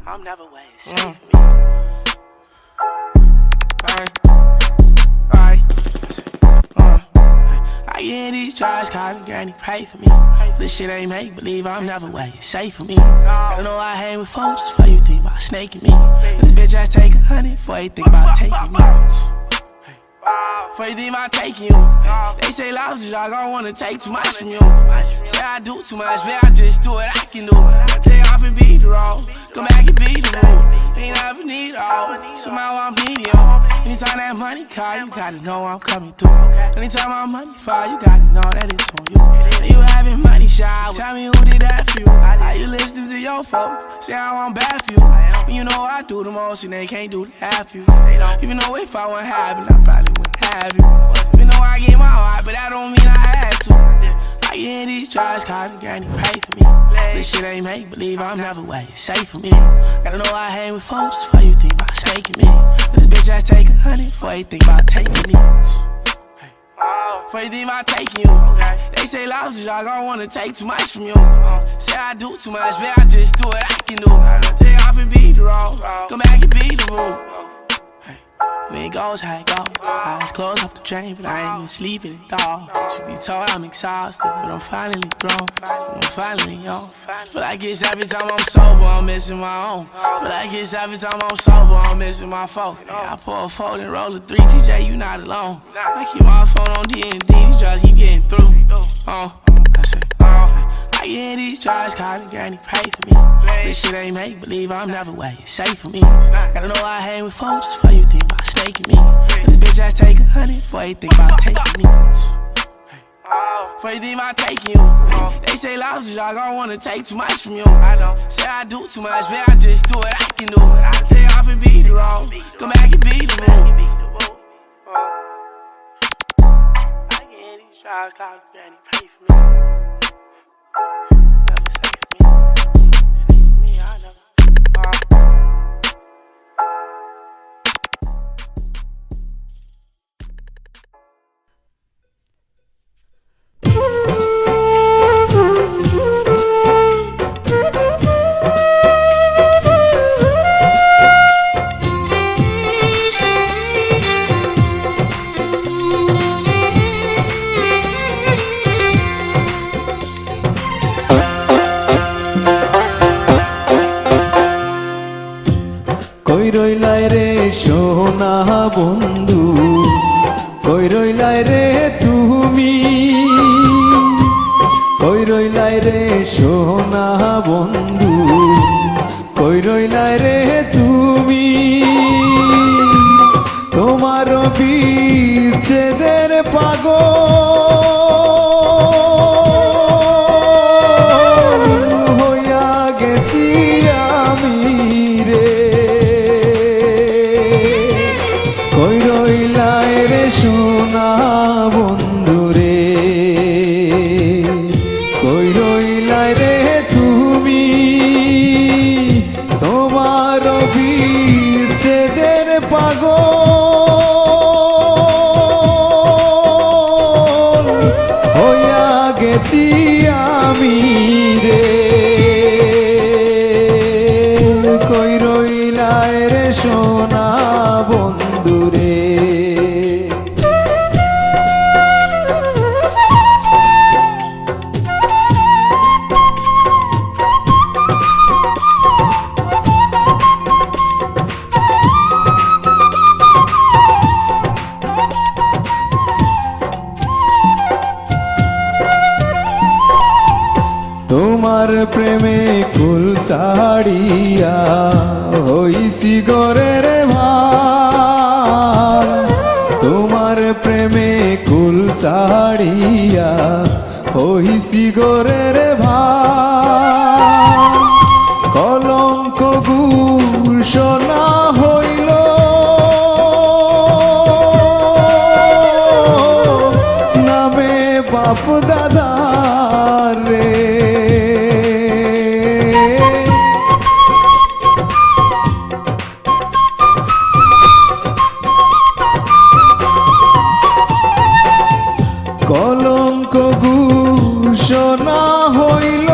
I'm never waiting. Safe for me. I get these drugs, call me granny, pray for me. This shit ain't make believe, I'm never waiting. Safe for me. I know I hang with folks just before you think about snaking me. This bitch ass take 100 before you think about taking me. Before you think about taking you. They say life's a dog, I don't wanna take too much from you. Say I do too much, but I just do what I can do. Take off and beat the road, come back and beat the move. Ain't never need all, somehow I'm medium. Anytime that money call, you gotta know I'm coming through. Anytime my money fall, you gotta know that it's on you. You having money shower, tell me who did that for you. How you listening to your folks, say how I'm bad for you. When you know I do the most and they can't do the half you. Even though if I wasn't having, I probably wouldn't have you. Even though I gave my heart, but that don't mean I had to. I get these drugs, call me granny, pray for me. This shit ain't make believe, I'm never waiting. Safe for me. Gotta know I hang with folks just before you think about snaking me. This bitch ass take 100 before you think about taking me. Before you think about taking you. They say life's a dog, I don't wanna take too much from you. Say I do too much, but I just do what I can do. Take off and beat the road, come back and beat the move. When it goes how it goes, eyes closed off the drain, but I ain't been sleeping at all. Should be told I'm exhausted, but I'm finally grown, I'm finally young. Feel like it's every time I'm sober, I'm missing my own. Feel like it's every time I'm sober, I'm missing my folk. I pour a fold and roll a 3, TJ, you not alone. I keep my phone on D&D, these drugs keep getting through. I say, I get these drugs, call me granny, pray for me. This shit ain't make believe, I'm never waiting. Safe for me. Gotta know I hang with folks just before you think about snaking me. This bitch ass take 100 before you think about taking me. Before you think about taking you. They say life's a dog, I don't wanna take too much from you. Say I do too much, but I just do what I can do. Take off and beat the road, come back and beat the move. I get these drugs, call me granny, pray for me. কই রইলাই রে সোনা বন্ধু, কই রইলাই রে তুমি, কই রইলাই রে সোনা বন্ধু, কই রইলাই রে তুমি। তোমার বিচ্ছেদের পাগল হইয়া গেছি আমি রে। কই রইলাই রে সোনা বন্ধু রে, কই রইলাই রে তুমি। তোমার বিচ্ছেদের পাগল হইয়া গেছি আমি রে। কই রইলাই রে সোনা বন্ধু রে। তোমার প্রেমে কুল ছাড়িয়া হইছি গরের ভার। তোমার প্রেমে কুল ছাড়িয়া হইছি গরের ভার। কলঙ্ক ঘোষণা হইল নামে বাপ দাদা রে। কলঙ্ক ঘোষণা হইল